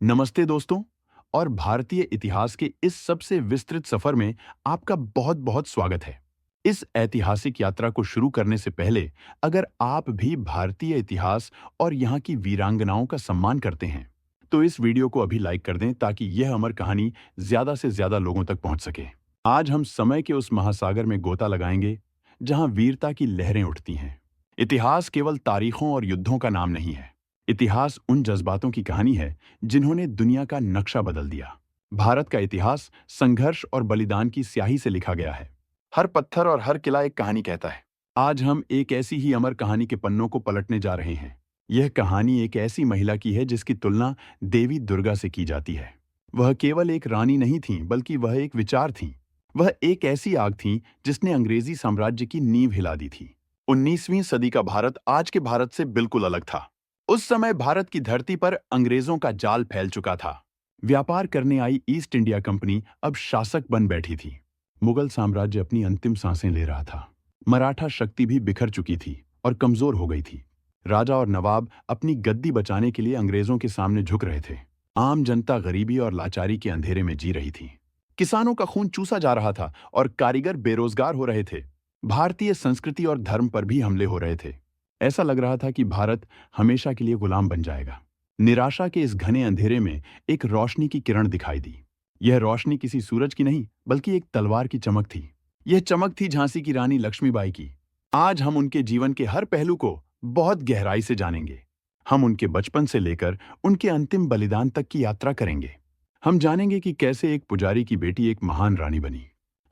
नमस्ते दोस्तों। और भारतीय इतिहास के इस सबसे विस्तृत सफर में आपका बहुत बहुत स्वागत है। इस ऐतिहासिक यात्रा को शुरू करने से पहले, अगर आप भी भारतीय इतिहास और यहाँ की वीरांगनाओं का सम्मान करते हैं, तो इस वीडियो को अभी लाइक कर दें ताकि यह अमर कहानी ज्यादा से ज्यादा लोगों तक पहुंच सके। आज हम समय के उस महासागर में गोता लगाएंगे जहां वीरता की लहरें उठती हैं। इतिहास केवल तारीखों और युद्धों का नाम नहीं है। इतिहास उन जज्बातों की कहानी है जिन्होंने दुनिया का नक्शा बदल दिया। भारत का इतिहास संघर्ष और बलिदान की स्याही से लिखा गया है। हर पत्थर और हर किला एक कहानी कहता है। आज हम एक ऐसी ही अमर कहानी के पन्नों को पलटने जा रहे हैं। यह कहानी एक ऐसी महिला की है जिसकी तुलना देवी दुर्गा से की जाती है। वह केवल एक रानी नहीं थी, बल्कि वह एक विचार थी। वह एक ऐसी आग थी जिसने अंग्रेजी साम्राज्य की नींव हिला दी थी। 19वीं सदी का भारत आज के भारत से बिल्कुल अलग था। उस समय भारत की धरती पर अंग्रेजों का जाल फैल चुका था। व्यापार करने आई ईस्ट इंडिया कंपनी अब शासक बन बैठी थी। मुगल साम्राज्य अपनी अंतिम सांसें ले रहा था। मराठा शक्ति भी बिखर चुकी थी और कमजोर हो गई थी। राजा और नवाब अपनी गद्दी बचाने के लिए अंग्रेजों के सामने झुक रहे थे। आम जनता गरीबी और लाचारी के अंधेरे में जी रही थी। किसानों का खून चूसा जा रहा था और कारीगर बेरोजगार हो रहे थे। भारतीय संस्कृति और धर्म पर भी हमले हो रहे थे। ऐसा लग रहा था कि भारत हमेशा के लिए गुलाम बन जाएगा। निराशा के इस घने अंधेरे में एक रोशनी की किरण दिखाई दी। यह रोशनी किसी सूरज की नहीं, बल्कि एक तलवार की चमक थी। यह चमक थी झांसी की रानी लक्ष्मीबाई की। आज हम उनके जीवन के हर पहलू को बहुत गहराई से जानेंगे। हम उनके बचपन से लेकर उनके अंतिम बलिदान तक की यात्रा करेंगे। हम जानेंगे कि कैसे एक पुजारी की बेटी एक महान रानी बनी।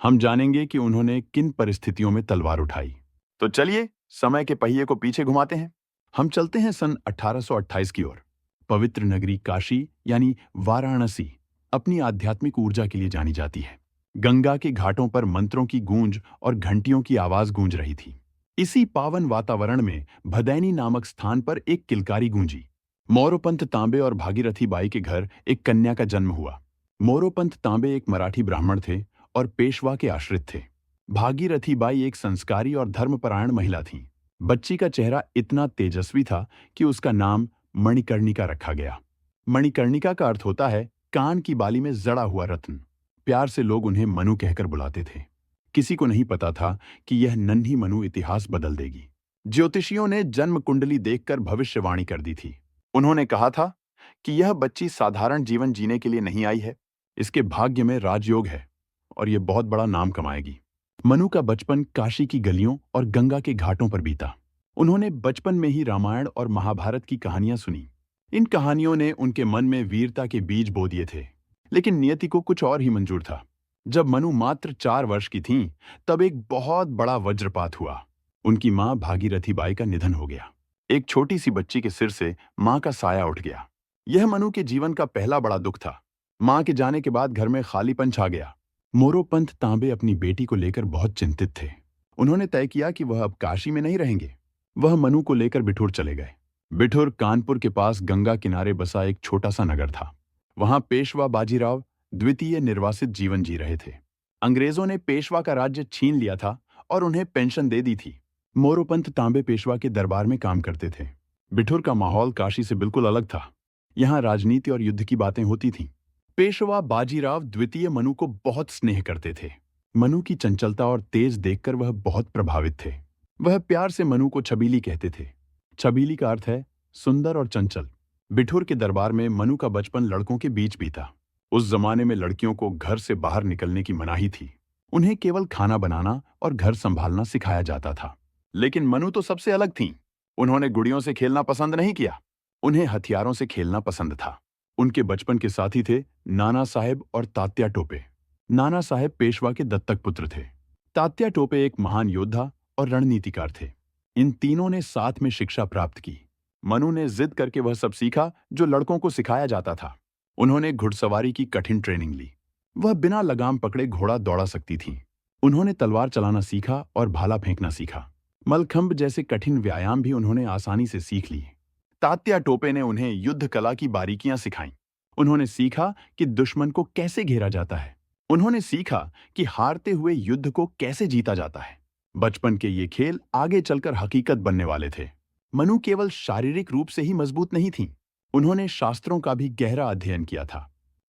हम जानेंगे कि उन्होंने किन परिस्थितियों में तलवार उठाई। तो चलिए समय के पहिए को पीछे घुमाते हैं। हम चलते हैं सन 1828 की ओर। पवित्र नगरी काशी यानी वाराणसी अपनी आध्यात्मिक ऊर्जा के लिए जानी जाती है। गंगा के घाटों पर मंत्रों की गूंज और घंटियों की आवाज गूंज रही थी। इसी पावन वातावरण में भदैनी नामक स्थान पर एक किलकारी गूंजी। मोरोपंत तांबे और भागीरथी बाई के घर एक कन्या का जन्म हुआ। मोरोपंत तांबे एक मराठी ब्राह्मण थे और पेशवा के आश्रित थे। भागीरथी बाई एक संस्कारी और धर्मपरायण महिला थीं। बच्ची का चेहरा इतना तेजस्वी था कि उसका नाम मणिकर्णिका रखा गया। मणिकर्णिका का अर्थ होता है कान की बाली में जड़ा हुआ रत्न। प्यार से लोग उन्हें मनु कहकर बुलाते थे। किसी को नहीं पता था कि यह नन्ही मनु इतिहास बदल देगी। ज्योतिषियों ने जन्म कुंडली देखकर भविष्यवाणी कर दी थी। उन्होंने कहा था कि यह बच्ची साधारण जीवन जीने के लिए नहीं आई है। इसके भाग्य में राजयोग है और यह बहुत बड़ा नाम कमाएगी। मनु का बचपन काशी की गलियों और गंगा के घाटों पर बीता। उन्होंने बचपन में ही रामायण और महाभारत की कहानियां सुनी। इन कहानियों ने उनके मन में वीरता के बीज बो दिए थे। लेकिन नियति को कुछ और ही मंजूर था। जब मनु मात्र 4 वर्ष की थीं, तब एक बहुत बड़ा वज्रपात हुआ। उनकी मां भागीरथी बाई का निधन हो गया। एक छोटी सी बच्ची के सिर से मां का साया उठ गया। यह मनु के जीवन का पहला बड़ा दुख था। मां के जाने के बाद घर में खालीपन छा गया। मोरोपंत तांबे अपनी बेटी को लेकर बहुत चिंतित थे। उन्होंने तय किया कि वह अब काशी में नहीं रहेंगे। वह मनु को लेकर बिठूर चले गए। बिठूर कानपुर के पास गंगा किनारे बसा एक छोटा सा नगर था। वहां पेशवा बाजीराव द्वितीय निर्वासित जीवन जी रहे थे। अंग्रेजों ने पेशवा का राज्य छीन लिया था और उन्हें पेंशन दे दी थी। मोरोपंत तांबे पेशवा के दरबार में काम करते थे। बिठूर का माहौल काशी से बिल्कुल अलग था। यहाँ राजनीति और युद्ध की बातें होती थीं। पेशवा बाजीराव द्वितीय मनु को बहुत स्नेह करते थे। मनु की चंचलता और तेज देखकर वह बहुत प्रभावित थे। वह प्यार से मनु को छबीली कहते थे। छबीली का अर्थ है सुंदर और चंचल। बिठूर के दरबार में मनु का बचपन लड़कों के बीच बीता। उस जमाने में लड़कियों को घर से बाहर निकलने की मनाही थी। उन्हें केवल खाना बनाना और घर संभालना सिखाया जाता था। लेकिन मनु तो सबसे अलग थीं। उन्होंने गुड़ियों से खेलना पसंद नहीं किया। उन्हें हथियारों से खेलना पसंद था। उनके बचपन के साथी थे नाना साहेब और तात्या टोपे। नाना साहेब पेशवा के दत्तक पुत्र थे। तात्या टोपे एक महान योद्धा और रणनीतिकार थे। इन तीनों ने साथ में शिक्षा प्राप्त की। मनु ने जिद करके वह सब सीखा जो लड़कों को सिखाया जाता था। उन्होंने घुड़सवारी की कठिन ट्रेनिंग ली। वह बिना लगाम पकड़े घोड़ा दौड़ा सकती थीं। उन्होंने तलवार चलाना सीखा और भाला फेंकना सीखा। मलखंब जैसे कठिन व्यायाम भी उन्होंने आसानी से सीख लिए। तात्या टोपे ने उन्हें युद्ध कला की बारीकियां सिखाईं। उन्होंने सीखा कि दुश्मन को कैसे घेरा जाता है। उन्होंने सीखा कि हारते हुए युद्ध को कैसे जीता जाता है। बचपन के ये खेल आगे चलकर हकीकत बनने वाले थे। मनु केवल शारीरिक रूप से ही मजबूत नहीं थीं, उन्होंने शास्त्रों का भी गहरा अध्ययन किया था।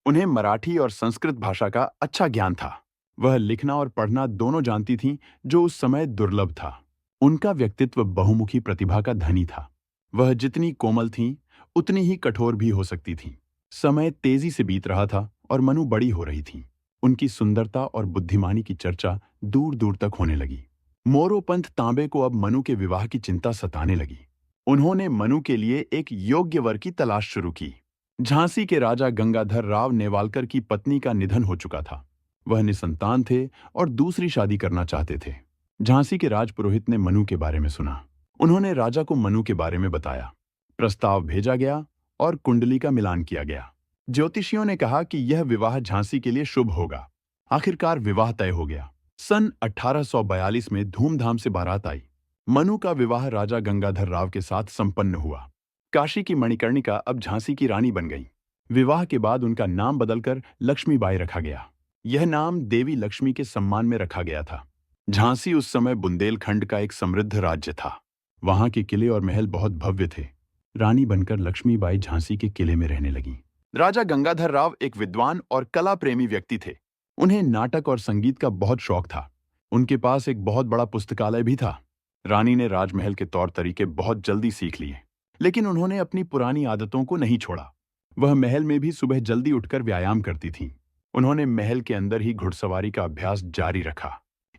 उन्हें मराठी और संस्कृत भाषा का अच्छा ज्ञान था। वह लिखना और पढ़ना दोनों जानती थीं, जो उस समय दुर्लभ था। उनका व्यक्तित्व बहुमुखी प्रतिभा का धनी था। वह जितनी कोमल थीं, उतनी ही कठोर भी हो सकती थीं। समय तेजी से बीत रहा था और मनु बड़ी हो रही थी। उनकी सुंदरता और बुद्धिमानी की चर्चा दूर दूर तक होने लगी। मोरोपंत तांबे को अब मनु के विवाह की चिंता सताने लगी। उन्होंने मनु के लिए एक योग्य वर की तलाश शुरू की। झांसी के राजा गंगाधर राव नेवालकर की पत्नी का निधन हो चुका था। वह निसंतान थे और दूसरी शादी करना चाहते थे। झांसी के राजपुरोहित ने मनु के बारे में सुना। उन्होंने राजा को मनु के बारे में बताया। प्रस्ताव भेजा गया और कुंडली का मिलान किया गया। ज्योतिषियों ने कहा कि यह विवाह झांसी के लिए शुभ होगा। आखिरकार विवाह तय हो गया। सन 1842 में धूमधाम से बारात आई। मनु का विवाह राजा गंगाधर राव के साथ संपन्न हुआ। काशी की मणिकर्णिका अब झांसी की रानी बन गई। विवाह के बाद उनका नाम बदलकर लक्ष्मीबाई रखा गया। यह नाम देवी लक्ष्मी के सम्मान में रखा गया था। झांसी उस समय बुंदेलखंड का एक समृद्ध राज्य था। वहां के किले और महल बहुत भव्य थे। रानी बनकर लक्ष्मीबाई झांसी के किले में रहने लगी। राजा गंगाधर राव एक विद्वान और कला प्रेमी व्यक्ति थे। उन्हें नाटक और संगीत का बहुत शौक था। उनके पास एक बहुत बड़ा पुस्तकालय भी था। रानी ने राजमहल के तौर तरीके बहुत जल्दी सीख लिए, लेकिन उन्होंने अपनी पुरानी आदतों को नहीं छोड़ा। वह महल में भी सुबह जल्दी उठकर व्यायाम करती थीं। उन्होंने महल के अंदर ही घुड़सवारी का अभ्यास जारी रखा।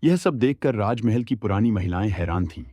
यह सब देखकर राजमहल की पुरानी महिलाएं हैरान थीं।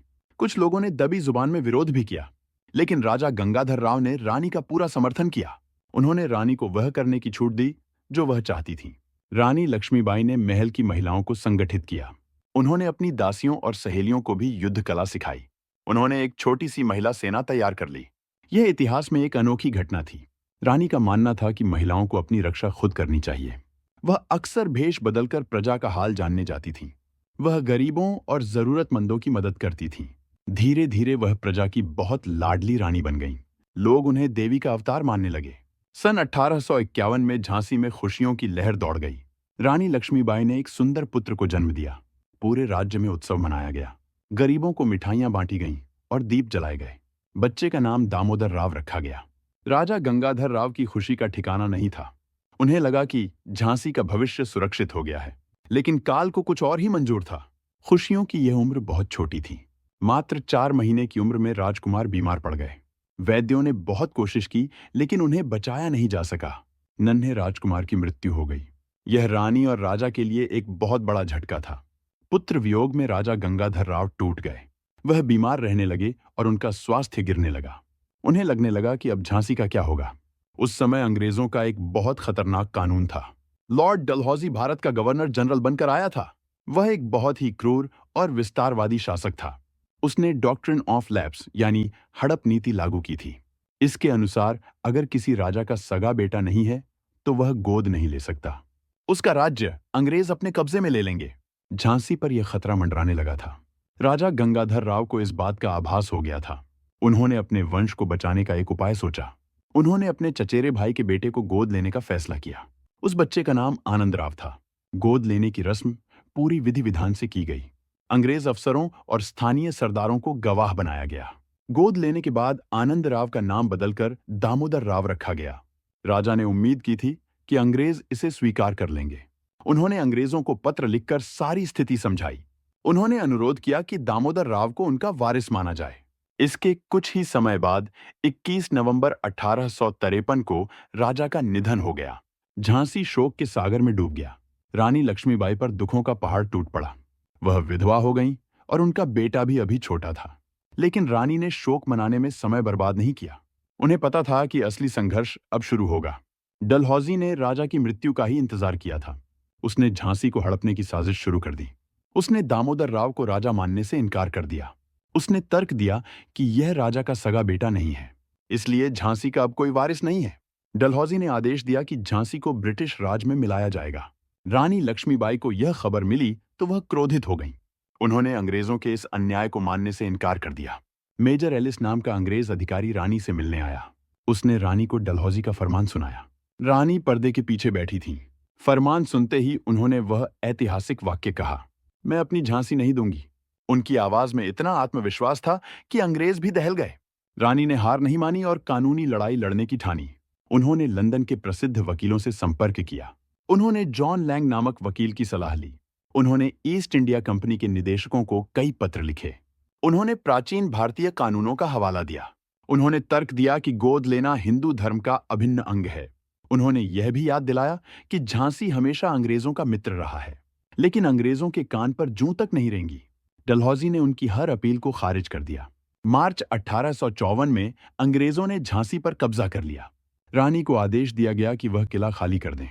कुछ लोगों ने दबी जुबान में विरोध भी किया, लेकिन राजा गंगाधर राव ने रानी का पूरा समर्थन किया। उन्होंने रानी को वह करने की छूट दी जो वह चाहती थी। रानी लक्ष्मीबाई ने महल की महिलाओं को संगठित किया। उन्होंने अपनी दासियों और सहेलियों को भी युद्ध कला सिखाई। उन्होंने एक छोटी सी महिला सेना तैयार कर ली। यह इतिहास में एक अनोखी घटना थी। रानी का मानना था कि महिलाओं को अपनी रक्षा खुद करनी चाहिए। वह अक्सर भेष बदलकर प्रजा का हाल जानने जाती थीं। वह गरीबों और जरूरतमंदों की मदद करती थीं। धीरे धीरे वह प्रजा की बहुत लाडली रानी बन गईं। लोग उन्हें देवी का अवतार मानने लगे। सन 1851 में झांसी में खुशियों की लहर दौड़ गई। रानी लक्ष्मीबाई ने एक सुंदर पुत्र को जन्म दिया। पूरे राज्य में उत्सव मनाया गया। गरीबों को मिठाइयां बांटी गईं और दीप जलाए गए। बच्चे का नाम दामोदर राव रखा गया। राजा गंगाधर राव की खुशी का ठिकाना नहीं था। उन्हें लगा कि झांसी का भविष्य सुरक्षित हो गया है, लेकिन काल को कुछ और ही मंजूर था। खुशियों की यह उम्र बहुत छोटी थी। मात्र 4 महीने की उम्र में राजकुमार बीमार पड़ गए। वैद्यों ने बहुत कोशिश की, लेकिन उन्हें बचाया नहीं जा सका। नन्हे राजकुमार की मृत्यु हो गई। यह रानी और राजा के लिए एक बहुत बड़ा झटका था। पुत्र वियोग में राजा गंगाधर राव टूट गए। वह बीमार रहने लगे और उनका स्वास्थ्य गिरने लगा। उन्हें लगने लगा कि अब झांसी का क्या होगा। उस समय अंग्रेजों का एक बहुत खतरनाक कानून था। लॉर्ड डलहौजी भारत का गवर्नर जनरल बनकर आया था। वह एक बहुत ही क्रूर और विस्तारवादी शासक था। उसने डॉक्ट्रिन ऑफ लैप्स यानी हड़प नीति लागू की थी। इसके अनुसार अगर किसी राजा का सगा बेटा नहीं है तो वह गोद नहीं ले सकता। उसका राज्य अंग्रेज अपने कब्जे में ले लेंगे। झांसी पर यह खतरा मंडराने लगा था। राजा गंगाधर राव को इस बात का आभास हो गया था। उन्होंने अपने वंश को बचाने का एक उपाय सोचा। उन्होंने अपने चचेरे भाई के बेटे को गोद लेने का फैसला किया। उस बच्चे का नाम आनंद राव था। गोद लेने की रस्म पूरी विधि विधान से की गई। अंग्रेज अफसरों और स्थानीय सरदारों को गवाह बनाया गया। गोद लेने के बाद आनंद राव का नाम बदलकर दामोदर राव रखा गया। राजा ने उम्मीद की थी कि अंग्रेज इसे स्वीकार कर लेंगे। उन्होंने अंग्रेजों को पत्र लिखकर सारी स्थिति समझाई। उन्होंने अनुरोध किया कि दामोदर राव को उनका वारिस माना जाए। इसके कुछ ही समय बाद 21 नवंबर 1853 को राजा का निधन हो गया। झांसी शोक के सागर में डूब गया। रानी लक्ष्मीबाई पर दुखों का पहाड़ टूट पड़ा। वह विधवा हो गईं और उनका बेटा भी अभी छोटा था। लेकिन रानी ने शोक मनाने में समय बर्बाद नहीं किया। उन्हें पता था कि असली संघर्ष अब शुरू होगा। डलहौजी ने राजा की मृत्यु का ही इंतजार किया था। उसने झांसी को हड़पने की साजिश शुरू कर दी। उसने दामोदर राव को राजा मानने से इनकार कर दिया। उसने तर्क दिया कि यह राजा का सगा बेटा नहीं है, इसलिए झांसी का अब कोई वारिस नहीं है। डलहौजी ने आदेश दिया कि झांसी को ब्रिटिश राज में मिलाया जाएगा। रानी लक्ष्मीबाई को यह खबर मिली तो वह क्रोधित हो गईं। उन्होंने अंग्रेजों के इस अन्याय को मानने से इनकार कर दिया। मेजर एलिस नाम का अंग्रेज अधिकारी रानी से मिलने आया। उसने रानी को डलहौजी का फरमान सुनाया। रानी पर्दे के पीछे बैठी थीं। फरमान सुनते ही उन्होंने वह ऐतिहासिक वाक्य कहा, मैं अपनी झांसी नहीं दूंगी। उनकी आवाज में इतना आत्मविश्वास था कि अंग्रेज भी दहल गए। रानी ने हार नहीं मानी और कानूनी लड़ाई लड़ने की ठानी। उन्होंने लंदन के प्रसिद्ध वकीलों से संपर्क किया। उन्होंने जॉन लैंग नामक वकील की सलाह ली। उन्होंने ईस्ट इंडिया कंपनी के निदेशकों को कई पत्र लिखे। उन्होंने प्राचीन भारतीय कानूनों का हवाला दिया। उन्होंने तर्क दिया कि गोद लेना हिंदू धर्म का अभिन्न अंग है। उन्होंने यह भी याद दिलाया कि झांसी हमेशा अंग्रेजों का मित्र रहा है, लेकिन अंग्रेजों के कान पर जूं तक नहीं रेंगी। डलहौजी ने उनकी हर अपील को खारिज कर दिया। मार्च 1854 में अंग्रेजों ने झांसी पर कब्जा कर लिया। रानी को आदेश दिया गया कि वह किला खाली कर दें।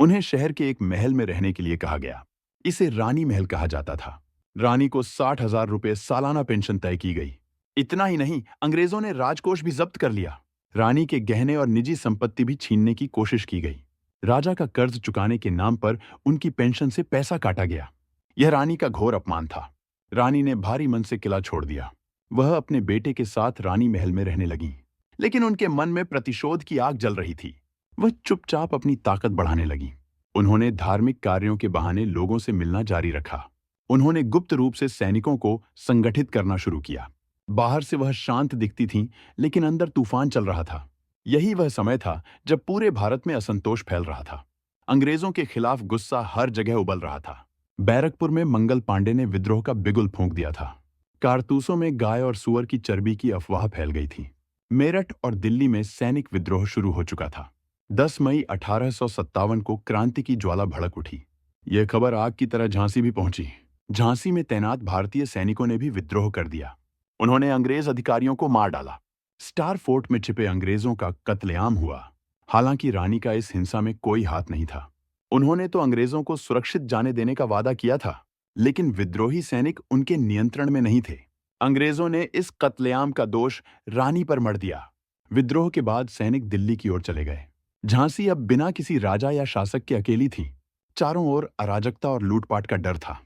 उन्हें शहर के एक महल में रहने के लिए कहा गया। इसे रानी महल कहा जाता था। रानी को 60,000 रुपये सालाना पेंशन तय की गई। इतना ही नहीं, अंग्रेजों ने राजकोष भी जब्त कर लिया। रानी के गहने और निजी संपत्ति भी छीनने की कोशिश की गई। राजा का कर्ज चुकाने के नाम पर उनकी पेंशन से पैसा काटा गया। यह रानी का घोर अपमान था। रानी ने भारी मन से किला छोड़ दिया। वह अपने बेटे के साथ रानी महल में रहने लगी, लेकिन उनके मन में प्रतिशोध की आग जल रही थी। वह चुपचाप अपनी ताकत बढ़ाने लगी। उन्होंने धार्मिक कार्यों के बहाने लोगों से मिलना जारी रखा। उन्होंने गुप्त रूप से सैनिकों को संगठित करना शुरू किया। बाहर से वह शांत दिखती थीं, लेकिन अंदर तूफान चल रहा था। यही वह समय था जब पूरे भारत में असंतोष फैल रहा था। अंग्रेजों के खिलाफ गुस्सा हर जगह उबल रहा था। बैरकपुर में मंगल पांडे ने विद्रोह का बिगुल फूंक दिया था। कारतूसों में गाय और सुअर की चर्बी की अफवाह फैल गई थी। मेरठ और दिल्ली में सैनिक विद्रोह शुरू हो चुका था। 10 मई 1857 को क्रांति की ज्वाला भड़क उठी। यह खबर आग की तरह झांसी भी पहुंची। झांसी में तैनात भारतीय सैनिकों ने भी विद्रोह कर दिया। उन्होंने अंग्रेज अधिकारियों को मार डाला। स्टार फोर्ट में छिपे अंग्रेजों का कत्लेआम हुआ। हालांकि रानी का इस हिंसा में कोई हाथ नहीं था। उन्होंने तो अंग्रेजों को सुरक्षित जाने देने का वादा किया था, लेकिन विद्रोही सैनिक उनके नियंत्रण में नहीं थे। अंग्रेजों ने इस कत्लेआम का दोष रानी पर मढ़ दिया। विद्रोह के बाद सैनिक दिल्ली की ओर चले गए। झांसी अब बिना किसी राजा या शासक के अकेली थी। चारों ओर अराजकता और लूटपाट का डर था।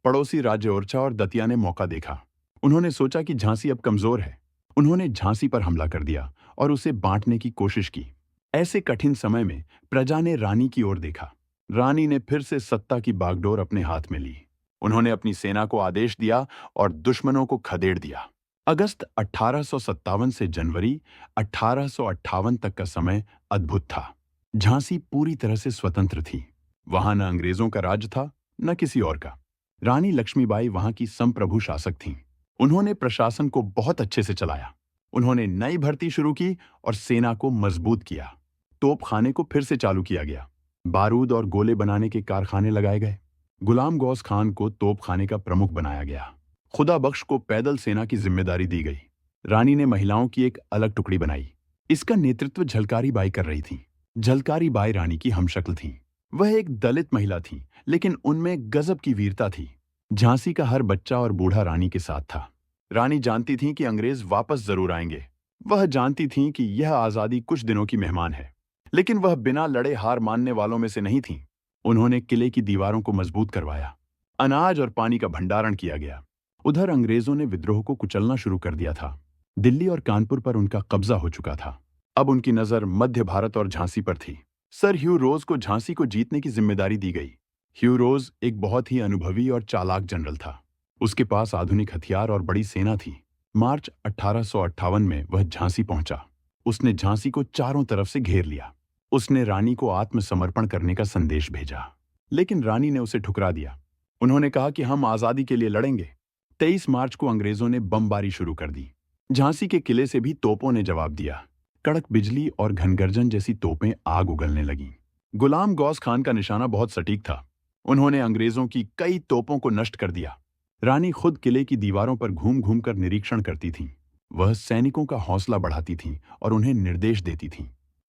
पड़ोसी राज्य ओरछा और दतिया ने मौका देखा। उन्होंने सोचा कि झांसी अब कमजोर है। उन्होंने झांसी पर हमला कर दिया और उसे बांटने की कोशिश की। ऐसे कठिन समय में प्रजा ने रानी की ओर देखा। रानी ने फिर से सत्ता की बागडोर अपने हाथ में ली। उन्होंने अपनी सेना को आदेश दिया और दुश्मनों को खदेड़ दिया। अगस्त 1857 से जनवरी 1858 तक का समय अद्भुत था। झांसी पूरी तरह से स्वतंत्र थी। वहां न अंग्रेजों का राज था, न किसी और का। रानी लक्ष्मीबाई वहां की संप्रभु शासक थीं। उन्होंने प्रशासन को बहुत अच्छे से चलाया। उन्होंने नई भर्ती शुरू की और सेना को मजबूत किया। तोपखाने को फिर से चालू किया गया। बारूद और गोले बनाने के कारखाने लगाए गए। गुलाम गौस खान को तोपखाने का प्रमुख बनाया गया। खुदा बख्श को पैदल सेना की जिम्मेदारी दी गई। रानी ने महिलाओं की एक अलग टुकड़ी बनाई। इसका नेतृत्व झलकारी बाई कर रही थी। झलकारी बाई रानी की हमशक्ल थी। वह एक दलित महिला थी, लेकिन उनमें गजब की वीरता थी। झांसी का हर बच्चा और बूढ़ा रानी के साथ था। रानी जानती थीं कि अंग्रेज वापस जरूर आएंगे। वह जानती थीं कि यह आजादी कुछ दिनों की मेहमान है, लेकिन वह बिना लड़े हार मानने वालों में से नहीं थीं। उन्होंने किले की दीवारों को मजबूत करवाया। अनाज और पानी का भंडारण किया गया। उधर अंग्रेजों ने विद्रोह को कुचलना शुरू कर दिया था। दिल्ली और कानपुर पर उनका कब्जा हो चुका था। अब उनकी नजर मध्य भारत और झांसी पर थी। सर ह्यू रोज को झांसी को जीतने की जिम्मेदारी दी गई। ह्यू रोज एक बहुत ही अनुभवी और चालाक जनरल था। उसके पास आधुनिक हथियार और बड़ी सेना थी। मार्च 1858 में वह झांसी पहुंचा। उसने झांसी को चारों तरफ से घेर लिया। उसने रानी को आत्मसमर्पण करने का संदेश भेजा, लेकिन रानी ने उसे ठुकरा दिया। उन्होंने कहा कि हम आजादी के लिए लड़ेंगे। 23 मार्च को अंग्रेजों ने बमबारी शुरू कर दी। झांसी के किले से भी तोपों ने जवाब दिया। कड़क बिजली और घनगर्जन जैसी तोपें आग उगलने लगीं। गुलाम गौस खान का निशाना बहुत सटीक था। उन्होंने अंग्रेजों की कई तोपों को नष्ट कर दिया। रानी खुद किले की दीवारों पर घूम घूम कर निरीक्षण करती थीं। वह सैनिकों का हौसला बढ़ाती थीं और उन्हें निर्देश देती थीं।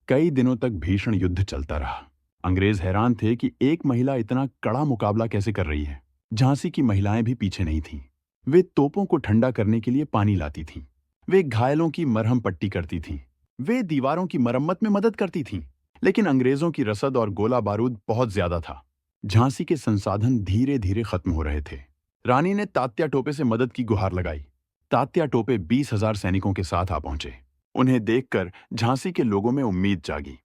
कई दिनों तक भीषण युद्ध चलता रहा। अंग्रेज हैरान थे कि एक महिला इतना कड़ा मुकाबला कैसे कर रही है। झांसी की महिलाएं भी पीछे नहीं थीं। वे तोपों को ठंडा करने के लिए पानी लाती थीं। वे घायलों की मरहम पट्टी करती थीं। वे दीवारों की मरम्मत में मदद करती थीं। लेकिन अंग्रेजों की रसद और गोला बारूद बहुत ज्यादा था। झांसी के संसाधन धीरे धीरे खत्म हो रहे थे। रानी ने तात्या टोपे से मदद की गुहार लगाई। तात्या टोपे 20,000 सैनिकों के साथ आ पहुंचे। उन्हें देखकर झांसी के लोगों में उम्मीद जागी।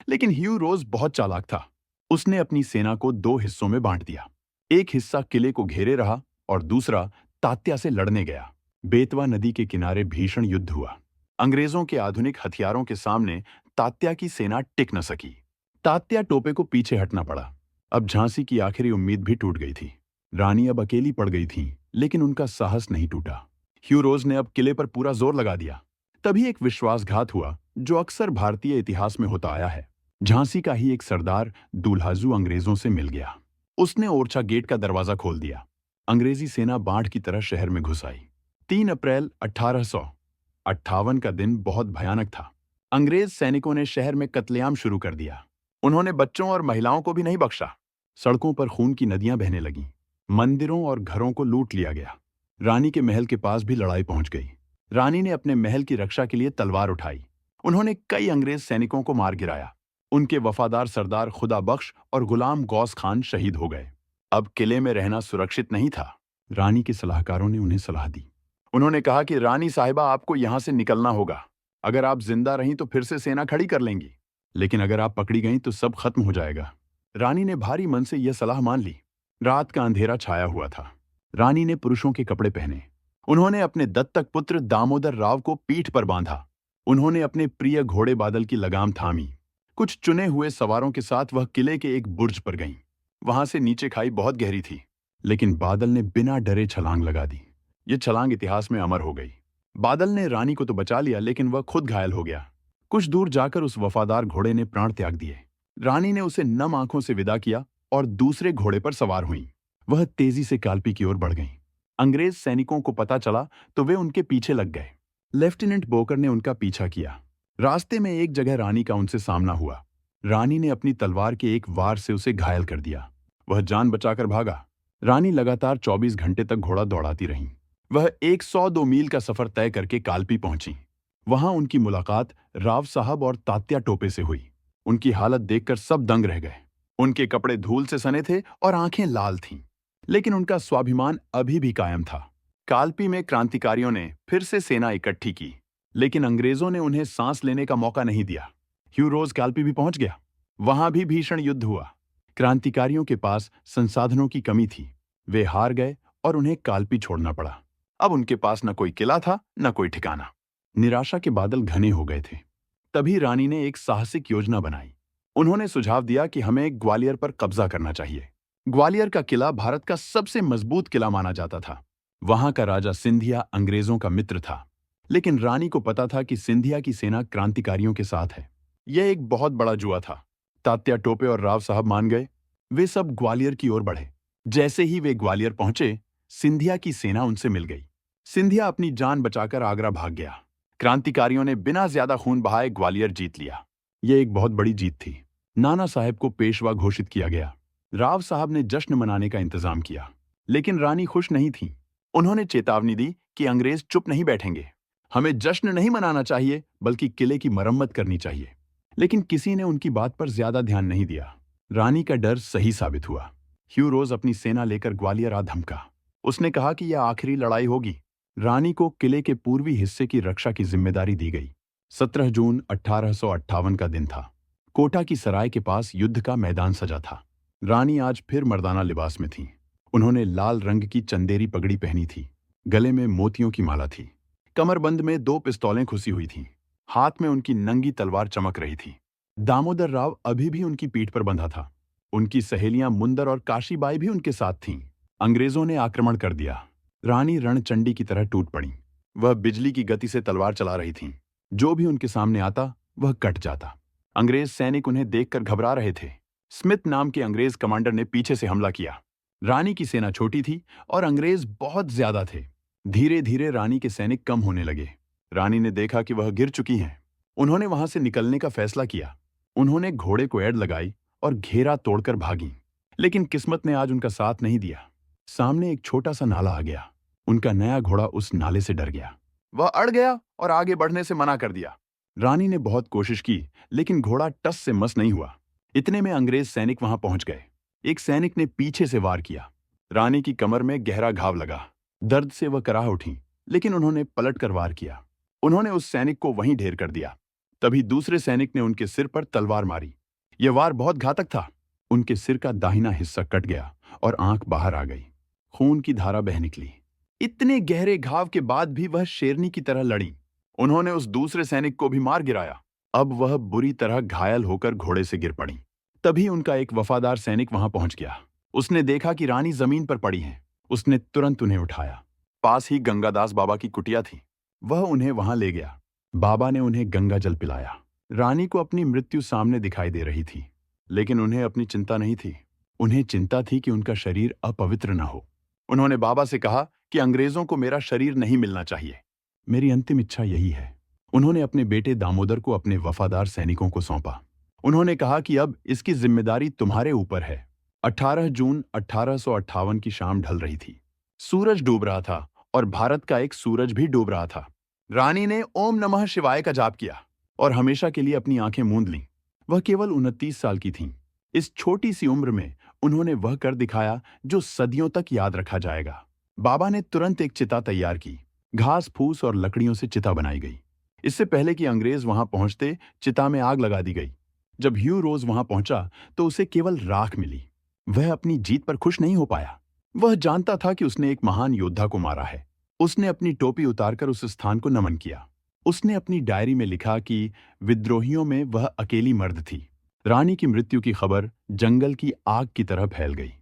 लेकिन ह्यू रोज बहुत चालाक था। उसने अपनी सेना को 2 हिस्सों में बांट दिया। एक हिस्सा किले को घेरे रहा और दूसरा तात्या से लड़ने गया। बेतवा नदी के किनारे भीषण युद्ध हुआ। अंग्रेजों के आधुनिक हथियारों के सामने तात्या की सेना टिक न सकी। तात्या टोपे को पीछे हटना पड़ा। अब झांसी की आखिरी उम्मीद भी टूट गई थी। रानी अब अकेली पड़ गई थी, लेकिन उनका साहस नहीं टूटा। ह्यूरोज ने अब किले पर पूरा जोर लगा दिया। तभी एक विश्वासघात हुआ जो अक्सर भारतीय इतिहास में होता आया है। झांसी का ही एक सरदार दुल्हाजू अंग्रेजों से मिल गया। उसने ओरछा गेट का दरवाजा खोल दिया। अंग्रेजी सेना बाढ़ की तरह शहर में घुस आई। 3 अप्रैल 1858 का दिन बहुत भयानक था। अंग्रेज सैनिकों ने शहर में कत्लेआम शुरू कर दिया। उन्होंने बच्चों और महिलाओं को भी नहीं बख्शा। सड़कों पर खून की नदियां बहने लगीं। मंदिरों और घरों को लूट लिया गया। रानी के महल के पास भी लड़ाई पहुंच गई। रानी ने अपने महल की रक्षा के लिए तलवार उठाई। उन्होंने कई अंग्रेज सैनिकों को मार गिराया। उनके वफादार सरदार खुदा बख्श और गुलाम गौस खान शहीद हो गए। अब किले में रहना सुरक्षित नहीं था। रानी के सलाहकारों ने उन्हें सलाह दी। उन्होंने कहा कि रानी साहिबा, आपको यहां से निकलना होगा। अगर आप जिंदा रहीं तो फिर से सेना खड़ी कर लेंगी, लेकिन अगर आप पकड़ी गईं तो सब खत्म हो जाएगा। रानी ने भारी मन से यह सलाह मान ली। रात का अंधेरा छाया हुआ था। रानी ने पुरुषों के कपड़े पहने। उन्होंने अपने दत्तक पुत्र दामोदर राव को पीठ पर बांधा। उन्होंने अपने प्रिय घोड़े बादल की लगाम थामी। कुछ चुने हुए सवारों के साथ वह किले के एक बुर्ज पर गईं। वहां से नीचे खाई बहुत गहरी थी, लेकिन बादल ने बिना डरे छलांग लगा दी। ये छलांग इतिहास में अमर हो गई। बादल ने रानी को तो बचा लिया, लेकिन वह खुद घायल हो गया। कुछ दूर जाकर उस वफादार घोड़े ने प्राण त्याग दिए। रानी ने उसे नम आंखों से विदा किया और दूसरे घोड़े पर सवार हुई। वह तेजी से कालपी की ओर बढ़ गईं। अंग्रेज सैनिकों को पता चला तो वे उनके पीछे लग गए। लेफ्टिनेंट बोकर ने उनका पीछा किया। रास्ते में एक जगह रानी का उनसे सामना हुआ। रानी ने अपनी तलवार के एक वार से उसे घायल कर दिया। वह जान बचाकर भागा। रानी लगातार 24 घंटे तक घोड़ा दौड़ाती रहीं। वह 102 मील का सफर तय करके कालपी पहुंची। वहां उनकी मुलाकात राव साहब और तात्या टोपे से हुई। उनकी हालत देखकर सब दंग रह गए। उनके कपड़े धूल से सने थे और आंखें लाल थीं, लेकिन उनका स्वाभिमान अभी भी कायम था। कालपी में क्रांतिकारियों ने फिर से सेना इकट्ठी की, लेकिन अंग्रेजों ने उन्हें सांस लेने का मौका नहीं दिया। ह्यूरोज कालपी भी पहुंच गया। वहां भी भीषण युद्ध हुआ। क्रांतिकारियों के पास संसाधनों की कमी थी। वे हार गए और उन्हें कालपी छोड़ना पड़ा। अब उनके पास न कोई किला था, न कोई ठिकाना। निराशा के बादल घने हो गए थे। तभी रानी ने एक साहसिक योजना बनाई। उन्होंने सुझाव दिया कि हमें ग्वालियर पर कब्जा करना चाहिए। ग्वालियर का किला भारत का सबसे मजबूत किला माना जाता था। वहां का राजा सिंधिया अंग्रेजों का मित्र था, लेकिन रानी को पता था कि सिंधिया की सेना क्रांतिकारियों के साथ है। यह एक बहुत बड़ा जुआ था। तात्या टोपे और राव साहब मान गए। वे सब ग्वालियर की ओर बढ़े। जैसे ही वे ग्वालियर पहुंचे, सिंधिया की सेना उनसे मिल गई। सिंधिया अपनी जान बचाकर आगरा भाग गया। क्रांतिकारियों ने बिना ज्यादा खून बहाए ग्वालियर जीत लिया। यह एक बहुत बड़ी जीत थी। नाना साहब को पेशवा घोषित किया गया। राव साहब ने जश्न मनाने का इंतजाम किया, लेकिन रानी खुश नहीं थी। उन्होंने चेतावनी दी कि अंग्रेज चुप नहीं बैठेंगे। हमें जश्न नहीं मनाना चाहिए, बल्कि किले की मरम्मत करनी चाहिए। लेकिन किसी ने उनकी बात पर ज्यादा ध्यान नहीं दिया। रानी का डर सही साबित हुआ। ह्यूरोज अपनी सेना लेकर ग्वालियर आ धमका। उसने कहा कि यह आखिरी लड़ाई होगी। रानी को किले के पूर्वी हिस्से की रक्षा की जिम्मेदारी दी गई। 17 जून 1858 का दिन था। कोटा की सराय के पास युद्ध का मैदान सजा था। रानी आज फिर मर्दाना लिबास में थी। उन्होंने लाल रंग की चंदेरी पगड़ी पहनी थी। गले में मोतियों की माला थी। कमरबंद में 2 पिस्तौलें खुसी हुई थीं। हाथ में उनकी नंगी तलवार चमक रही थी। दामोदर राव अभी भी उनकी पीठ पर बंधा था। उनकी सहेलियां मुंदर और काशीबाई भी उनके साथ थीं। अंग्रेजों ने आक्रमण कर दिया। रानी रणचंडी की तरह टूट पड़ी। वह बिजली की गति से तलवार चला रही थीं। जो भी उनके सामने आता वह कट जाता। अंग्रेज सैनिक उन्हें देखकर घबरा रहे थे। स्मिथ नाम के अंग्रेज कमांडर ने पीछे से हमला किया। रानी की सेना छोटी थी और अंग्रेज बहुत ज्यादा थे। धीरे धीरे रानी के सैनिक कम होने लगे। रानी ने देखा कि वह गिर चुकी हैं। उन्होंने वहां से निकलने का फैसला किया। उन्होंने घोड़े को एड़ लगाई और घेरा तोड़कर भागी। लेकिन किस्मत ने आज उनका साथ नहीं दिया। सामने एक छोटा सा नाला आ गया। उनका नया घोड़ा उस नाले से डर गया। वह अड़ गया और आगे बढ़ने से मना कर दिया। रानी ने बहुत कोशिश की, लेकिन घोड़ा टस से मस नहीं हुआ। इतने में अंग्रेज सैनिक वहां पहुंच गए। एक सैनिक ने पीछे से वार किया। रानी की कमर में गहरा घाव लगा। दर्द से वह कराह उठी, लेकिन उन्होंने पलट कर वार किया। उन्होंने उस सैनिक को वहीं ढेर कर दिया। तभी दूसरे सैनिक ने उनके सिर पर तलवार मारी। यह वार बहुत घातक था। उनके सिर का दाहिना हिस्सा कट गया और आंख बाहर आ गई। खून की धारा बह निकली। इतने गहरे घाव के बाद भी वह शेरनी की तरह लड़ी। उन्होंने उस दूसरे सैनिक को भी मार गिराया। अब वह बुरी तरह घायल होकर घोड़े से गिर पड़ी। तभी उनका एक वफादार सैनिक वहां पहुंच गया। उसने देखा कि रानी जमीन पर पड़ी हैं। उसने तुरंत उन्हें उठाया। पास ही गंगादास बाबा की कुटिया थी। वह उन्हें वहां ले गया। बाबा ने उन्हें गंगा जल पिलाया। रानी को अपनी मृत्यु सामने दिखाई दे रही थी, लेकिन उन्हें अपनी चिंता नहीं थी। उन्हें चिंता थी कि उनका शरीर अपवित्र न हो। उन्होंने बाबा से कहा कि अंग्रेजों को मेरा शरीर नहीं मिलना चाहिए। मेरी अंतिम इच्छा यही है। उन्होंने अपने बेटे दामोदर को अपने वफादार सैनिकों को सौंपा। उन्होंने कहा कि अब इसकी जिम्मेदारी तुम्हारे ऊपर है। 18 जून 1858 की शाम ढल रही थी। सूरज डूब रहा था और भारत का एक सूरज भी डूब रहा था। रानी ने ओम नमः शिवाय का जाप किया और हमेशा के लिए अपनी आंखें मूंद लीं। वह केवल 29 साल की थीं। इस छोटी सी उम्र में उन्होंने वह कर दिखाया जो सदियों तक याद रखा जाएगा। बाबा ने तुरंत एक चिता तैयार की। घास फूस और लकड़ियों से चिता बनाई गई। इससे पहले कि अंग्रेज वहां पहुंचते, चिता में आग लगा दी गई। जब ह्यू रोज वहां पहुंचा तो उसे केवल राख मिली। वह अपनी जीत पर खुश नहीं हो पाया। वह जानता था कि उसने एक महान योद्धा को मारा है। उसने अपनी टोपी उतारकर उस स्थान को नमन किया। उसने अपनी डायरी में लिखा कि विद्रोहियों में वह अकेली मर्द थी। रानी की मृत्यु की खबर जंगल की आग की तरह फैल गई।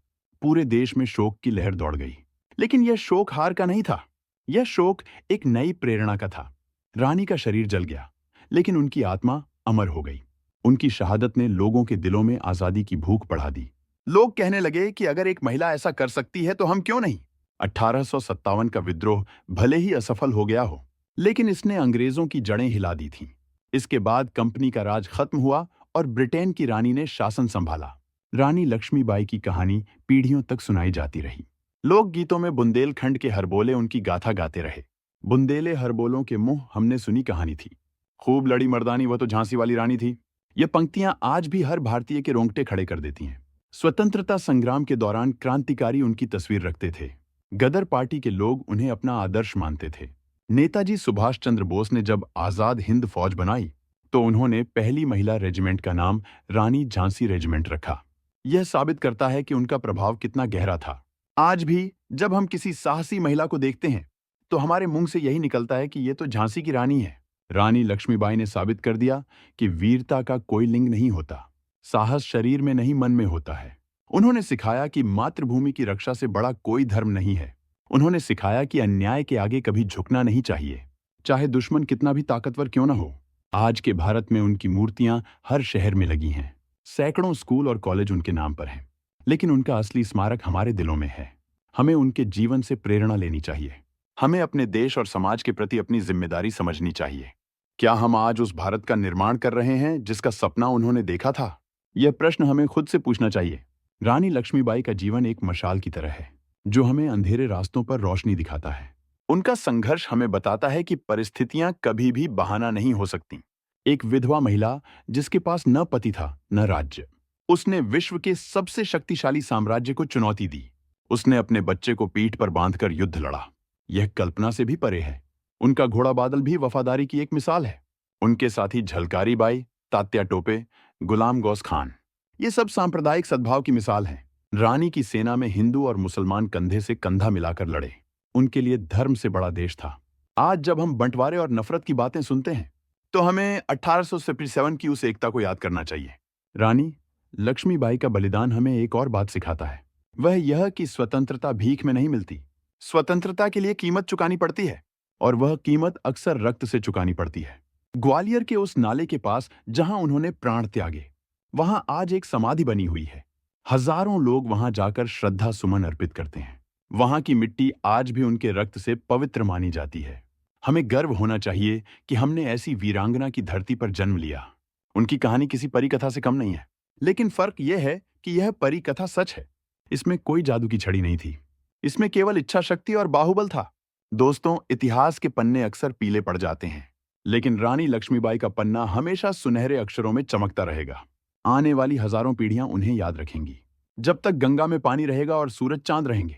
पूरे देश में शोक की लहर दौड़ गई। लेकिन यह शोक हार का नहीं था। यह शोक एक नई प्रेरणा का था। रानी का शरीर जल गया, लेकिन उनकी आत्मा अमर हो गई। उनकी शहादत ने लोगों के दिलों में आजादी की भूख बढ़ा दी। लोग कहने लगे कि अगर एक महिला ऐसा कर सकती है तो हम क्यों नहीं। 1857 का विद्रोह भले ही असफल हो गया हो, लेकिन इसने अंग्रेजों की जड़ें हिला दी थीं। इसके बाद कंपनी का राज खत्म हुआ और ब्रिटेन की रानी ने शासन संभाला। रानी लक्ष्मीबाई की कहानी पीढ़ियों तक सुनाई जाती रही। लोकगीतों में बुंदेलखंड के हरबोले उनकी गाथा गाते रहे। बुंदेले हरबोलों के मुंह हमने सुनी कहानी थी। खूब लड़ी मर्दानी वह तो झांसी वाली रानी थी। ये पंक्तियां आज भी हर भारतीय के रोंगटे खड़े कर देती हैं। स्वतंत्रता संग्राम के दौरान क्रांतिकारी उनकी तस्वीर रखते थे। गदर पार्टी के लोग उन्हें अपना आदर्श मानते थे। नेताजी सुभाष चंद्र बोस ने जब आजाद हिंद फौज बनाई तो उन्होंने पहली महिला रेजिमेंट का नाम रानी झांसी रेजिमेंट रखा। यह साबित करता है कि उनका प्रभाव कितना गहरा था। आज भी जब हम किसी साहसी महिला को देखते हैं तो हमारे मुंह से यही निकलता है कि ये तो झांसी की रानी है। रानी लक्ष्मीबाई ने साबित कर दिया कि वीरता का कोई लिंग नहीं होता। साहस शरीर में नहीं, मन में होता है। उन्होंने सिखाया कि मातृभूमि की रक्षा से बड़ा कोई धर्म नहीं है। उन्होंने सिखाया कि अन्याय के आगे कभी झुकना नहीं चाहिए, चाहे दुश्मन कितना भी ताकतवर क्यों न हो। आज के भारत में उनकी मूर्तियां हर शहर में लगी हैं। सैकड़ों स्कूल और कॉलेज उनके नाम पर हैं। लेकिन उनका असली स्मारक हमारे दिलों में है। हमें उनके जीवन से प्रेरणा लेनी चाहिए। हमें अपने देश और समाज के प्रति अपनी जिम्मेदारी समझनी चाहिए। क्या हम आज उस भारत का निर्माण कर रहे हैं जिसका सपना उन्होंने देखा था? यह प्रश्न हमें खुद से पूछना चाहिए। रानी लक्ष्मीबाई का जीवन एक मशाल की तरह है, जो हमें अंधेरे रास्तों पर रोशनी दिखाता है। उनका संघर्ष हमें बताता है कि परिस्थितियां कभी भी बहाना नहीं हो सकती। एक विधवा महिला जिसके पास न पति था न राज्य, उसने विश्व के सबसे शक्तिशाली साम्राज्य को चुनौती दी। उसने अपने बच्चे को पीठ पर बांधकर युद्ध लड़ा। यह कल्पना से भी परे है। उनका घोड़ा बादल भी वफादारी की एक मिसाल है। उनके साथी झलकारी बाई, तात्या टोपे, गुलाम गौस खान, ये सब सांप्रदायिक सद्भाव की मिसाल हैं। रानी की सेना में हिंदू और मुसलमान कंधे से कंधा मिलाकर लड़े। उनके लिए धर्म से बड़ा देश था। आज जब हम बंटवारे और नफरत की बातें सुनते हैं तो हमें 1857 की उस एकता को याद करना चाहिए। रानी लक्ष्मीबाई का बलिदान हमें एक और बात सिखाता है। वह यह कि स्वतंत्रता भीख में नहीं मिलती। स्वतंत्रता के लिए कीमत चुकानी पड़ती है, और वह कीमत अक्सर रक्त से चुकानी पड़ती है। ग्वालियर के उस नाले के पास जहां उन्होंने प्राण त्यागे, वहां आज एक समाधि बनी हुई है। हजारों लोग वहां जाकर श्रद्धा सुमन अर्पित करते हैं। वहां की मिट्टी आज भी उनके रक्त से पवित्र मानी जाती है। हमें गर्व होना चाहिए कि हमने ऐसी वीरांगना की धरती पर जन्म लिया। उनकी कहानी किसी परी कथा से कम नहीं है, लेकिन फर्क यह है कि यह परी कथा सच है। इसमें कोई जादू की छड़ी नहीं थी। इसमें केवल इच्छा शक्ति और बाहुबल था। दोस्तों, इतिहास के पन्ने अक्सर पीले पड़ जाते हैं, लेकिन रानी लक्ष्मीबाई का पन्ना हमेशा सुनहरे अक्षरों में चमकता रहेगा। आने वाली हजारों पीढ़ियां उन्हें याद रखेंगी। जब तक गंगा में पानी रहेगा और सूरज चांद रहेंगे,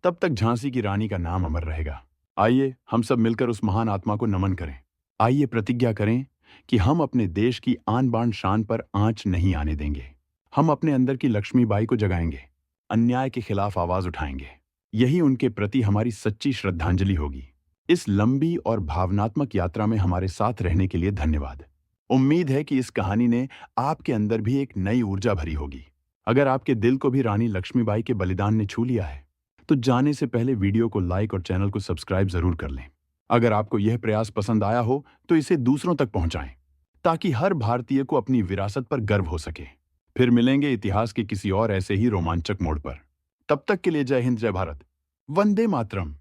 तब तक झांसी की रानी का नाम अमर रहेगा। आइए हम सब मिलकर उस महान आत्मा को नमन करें। आइए प्रतिज्ञा करें कि हम अपने देश की आन बान शान पर आंच नहीं आने देंगे। हम अपने अंदर की लक्ष्मीबाई को जगाएंगे, अन्याय के खिलाफ आवाज उठाएंगे। यही उनके प्रति हमारी सच्ची श्रद्धांजलि होगी। इस लंबी और भावनात्मक यात्रा में हमारे साथ रहने के लिए धन्यवाद। उम्मीद है कि इस कहानी ने आपके अंदर भी एक नई ऊर्जा भरी होगी। अगर आपके दिल को भी रानी लक्ष्मीबाई के बलिदान ने छू लिया है, तो जाने से पहले वीडियो को लाइक और चैनल को सब्सक्राइब जरूर कर लें। अगर आपको यह प्रयास पसंद आया हो तो इसे दूसरों तक पहुंचाएं, ताकि हर भारतीय को अपनी विरासत पर गर्व हो सके। फिर मिलेंगे इतिहास के किसी और ऐसे ही रोमांचक मोड़ पर। तब तक के लिए जय हिंद, जय भारत, वंदे मातरम।